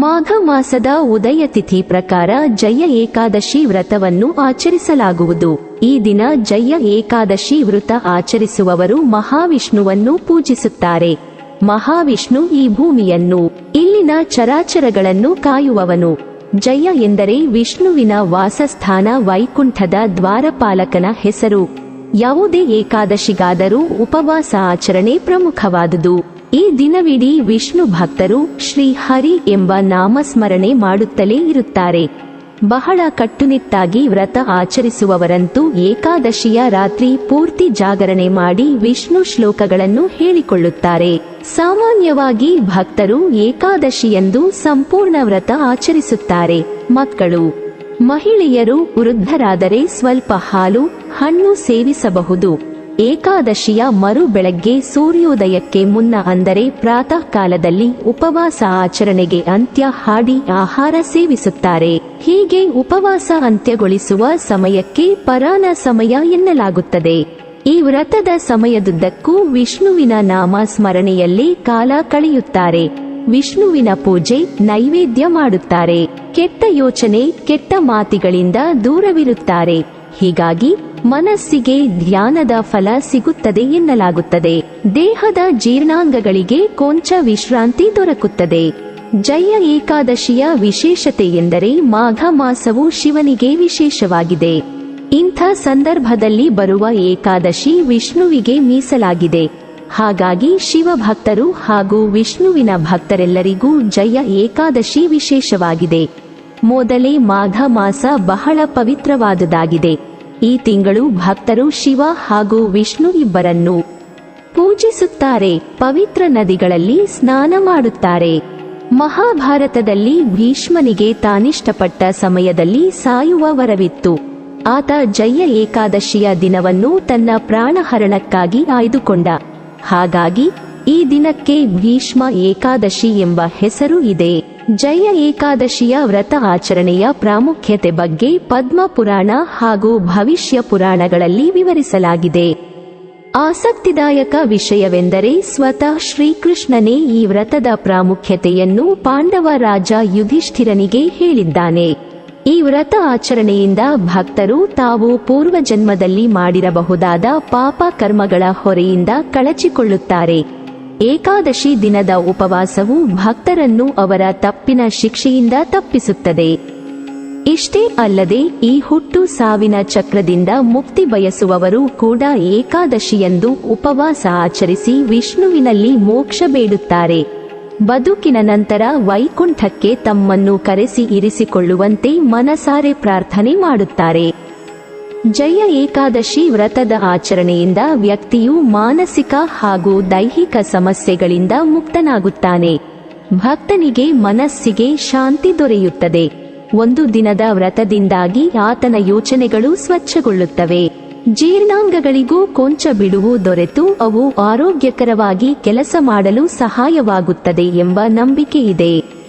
ಮಾಘ ಮಾಸದ ಉದಯ ತಿಥಿ ಪ್ರಕಾರ ಜಯ ಏಕಾದಶಿ ವ್ರತವನ್ನು ಆಚರಿಸಲಾಗುವುದು. ಈ ದಿನ ಜಯ ಏಕಾದಶಿ ವ್ರತ ಆಚರಿಸುವವರು ಮಹಾವಿಷ್ಣುವನ್ನು ಪೂಜಿಸುತ್ತಾರೆ. ಮಹಾವಿಷ್ಣು ಈ ಭೂಮಿಯನ್ನು, ಇಲ್ಲಿನ ಚರಾಚರಗಳನ್ನು ಕಾಯುವವನು. ಜಯ ಎಂದರೆ ವಿಷ್ಣುವಿನ ವಾಸಸ್ಥಾನ, ವೈಕುಂಠದ ದ್ವಾರಪಾಲಕನ ಹೆಸರು. ಯಾವುದೇ ಏಕಾದಶಿಗಾದರೂ ಉಪವಾಸ ಆಚರಣೆ ಪ್ರಮುಖವಾದುದು. ಈ ದಿನವಿಡೀ ವಿಷ್ಣು ಭಕ್ತರು ಶ್ರೀ ಹರಿ ಎಂಬ ನಾಮಸ್ಮರಣೆ ಮಾಡುತ್ತಲೇ ಇರುತ್ತಾರೆ. ಬಹಳ ಕಟ್ಟುನಿಟ್ಟಾಗಿ ವ್ರತ ಆಚರಿಸುವವರಂತೂ ಏಕಾದಶಿಯ ರಾತ್ರಿ ಪೂರ್ತಿ ಜಾಗರಣೆ ಮಾಡಿ ವಿಷ್ಣು ಶ್ಲೋಕಗಳನ್ನು ಹೇಳಿಕೊಳ್ಳುತ್ತಾರೆ. ಸಾಮಾನ್ಯವಾಗಿ ಭಕ್ತರು ಏಕಾದಶಿಯಂದು ಸಂಪೂರ್ಣ ವ್ರತ ಆಚರಿಸುತ್ತಾರೆ. ಮಕ್ಕಳು, ಮಹಿಳೆಯರು, ವೃದ್ಧರಾದರೆ ಸ್ವಲ್ಪ ಹಾಲು, ಹಣ್ಣು ಸೇವಿಸಬಹುದು. ಏಕಾದಶಿಯ ಮರು ಬೆಳಗ್ಗೆ ಸೂರ್ಯೋದಯಕ್ಕೆ ಮುನ್ನ ಅಂದರೆ ಪ್ರಾತಃ ಕಾಲದಲ್ಲಿ ಉಪವಾಸ ಆಚರಣೆಗೆ ಅಂತ್ಯ ಹಾಡಿ ಆಹಾರ ಸೇವಿಸುತ್ತಾರೆ. ಹೀಗೆ ಉಪವಾಸ ಅಂತ್ಯಗೊಳಿಸುವ ಸಮಯಕ್ಕೆ ಪರಾನ ಸಮಯ ಎನ್ನಲಾಗುತ್ತದೆ. ಈ ವ್ರತದ ಸಮಯದುದ್ದಕ್ಕೂ ವಿಷ್ಣುವಿನ ನಾಮ ಸ್ಮರಣೆಯಲ್ಲಿ ಕಾಲ ಕಳೆಯುತ್ತಾರೆ. ವಿಷ್ಣುವಿನ ಪೂಜೆ, ನೈವೇದ್ಯ ಮಾಡುತ್ತಾರೆ. ಕೆಟ್ಟ ಯೋಚನೆ, ಕೆಟ್ಟ ಮಾತಿಗಳಿಂದ ದೂರವಿರುತ್ತಾರೆ. ಹೀಗಾಗಿ ಮನಸ್ಸಿಗೆ ಧ್ಯಾನದ ಫಲ ಸಿಗುತ್ತದೆ ಎನ್ನಲಾಗುತ್ತದೆ. ದೇಹದ ಜೀರ್ಣಾಂಗಗಳಿಗೆ ಕೊಂಚ ವಿಶ್ರಾಂತಿ ದೊರಕುತ್ತದೆ. ಜಯ ಏಕಾದಶಿಯ ವಿಶೇಷತೆ ಎಂದರೆ ಮಾಘ ಮಾಸವು ಶಿವನಿಗೆ ವಿಶೇಷವಾಗಿದೆ. ಇಂಥ ಸಂದರ್ಭದಲ್ಲಿ ಬರುವ ಏಕಾದಶಿ ವಿಷ್ಣುವಿಗೆ ಮೀಸಲಾಗಿದೆ. ಹಾಗಾಗಿ ಶಿವಭಕ್ತರು ಹಾಗೂ ವಿಷ್ಣುವಿನ ಭಕ್ತರೆಲ್ಲರಿಗೂ ಜಯ ಏಕಾದಶಿ ವಿಶೇಷವಾಗಿದೆ. ಮೊದಲೇ ಮಾಘ ಮಾಸ ಬಹಳ ಪವಿತ್ರವಾದುದಾಗಿದೆ. ಈ ತಿಂಗಳು ಭಕ್ತರು ಶಿವ ಹಾಗೂ ವಿಷ್ಣು ಇಬ್ಬರನ್ನು ಪೂಜಿಸುತ್ತಾರೆ. ಪವಿತ್ರ ನದಿಗಳಲ್ಲಿ ಸ್ನಾನ ಮಾಡುತ್ತಾರೆ. ಮಹಾಭಾರತದಲ್ಲಿ ಭೀಷ್ಮನಿಗೆ ತಾನಿಷ್ಟಪಟ್ಟ ಸಮಯದಲ್ಲಿ ಸಾಯುವ ವರವಿತ್ತು. ಆತ ಜಯ ಏಕಾದಶಿಯ ದಿನವನ್ನು ತನ್ನ ಪ್ರಾಣಹರಣಕ್ಕಾಗಿ ಆಯ್ದುಕೊಂಡ. ಹಾಗಾಗಿ ಈ ದಿನಕ್ಕೆ ಭೀಷ್ಮ ಏಕಾದಶಿ ಎಂಬ ಹೆಸರು ಇದೆ. ಜಯ ಏಕಾದಶಿಯ ವ್ರತ ಆಚರಣೆಯ ಪ್ರಾಮುಖ್ಯತೆ ಬಗ್ಗೆ ಪದ್ಮ ಪುರಾಣ ಹಾಗೂ ಭವಿಷ್ಯ ಪುರಾಣಗಳಲ್ಲಿ ವಿವರಿಸಲಾಗಿದೆ. ಆಸಕ್ತಿದಾಯಕ ವಿಷಯವೆಂದರೆ ಸ್ವತಃ ಶ್ರೀಕೃಷ್ಣನೇ ಈ ವ್ರತದ ಪ್ರಾಮುಖ್ಯತೆಯನ್ನು ಪಾಂಡವ ರಾಜ ಯುಧಿಷ್ಠಿರನಿಗೆ ಹೇಳಿದ್ದಾನೆ. ಈ ವ್ರತ ಆಚರಣೆಯಿಂದ ಭಕ್ತರು ತಾವು ಪೂರ್ವಜನ್ಮದಲ್ಲಿ ಮಾಡಿರಬಹುದಾದ ಪಾಪ ಕರ್ಮಗಳ ಹೊರೆಯಿಂದ ಕಳಚಿಕೊಳ್ಳುತ್ತಾರೆ. ಏಕಾದಶಿ ದಿನದ ಉಪವಾಸವು ಭಕ್ತರನ್ನು ಅವರ ತಪ್ಪಿನ ಶಿಕ್ಷೆಯಿಂದ ತಪ್ಪಿಸುತ್ತದೆ. ಇಷ್ಟೇ ಅಲ್ಲದೆ ಈ ಹುಟ್ಟು ಸಾವಿನ ಚಕ್ರದಿಂದ ಮುಕ್ತಿ ಬಯಸುವವರು ಕೂಡ ಏಕಾದಶಿಯಂದು ಉಪವಾಸ ಆಚರಿಸಿ ವಿಷ್ಣುವಿನಲ್ಲಿ ಮೋಕ್ಷ ಬೇಡುತ್ತಾರೆ. ಬದುಕಿನ ನಂತರ ವೈಕುಂಠಕ್ಕೆ ತಮ್ಮನ್ನು ಕರೆಸಿ ಇರಿಸಿಕೊಳ್ಳುವಂತೆ ಮನಸಾರೆ ಪ್ರಾರ್ಥನೆ ಮಾಡುತ್ತಾರೆ. ಜಯ ಏಕಾದಶಿ ವ್ರತದ ಆಚರಣೆಯಿಂದ ವ್ಯಕ್ತಿಯು ಮಾನಸಿಕ ಹಾಗೂ ದೈಹಿಕ ಸಮಸ್ಯೆಗಳಿಂದ ಮುಕ್ತನಾಗುತ್ತಾನೆ. ಭಕ್ತನಿಗೆ ಮನಸ್ಸಿಗೆ ಶಾಂತಿ ದೊರೆಯುತ್ತದೆ. ಒಂದು ದಿನದ ವ್ರತದಿಂದಾಗಿ ಆತನ ಯೋಚನೆಗಳು ಸ್ವಚ್ಛಗೊಳ್ಳುತ್ತವೆ. ಜೀರ್ಣಾಂಗಗಳಿಗೂ ಕೊಂಚ ಬಿಡುವು ದೊರೆತು ಅವು ಆರೋಗ್ಯಕರವಾಗಿ ಕೆಲಸ ಮಾಡಲು ಸಹಾಯವಾಗುತ್ತದೆ ಎಂಬ ನಂಬಿಕೆ ಇದೆ.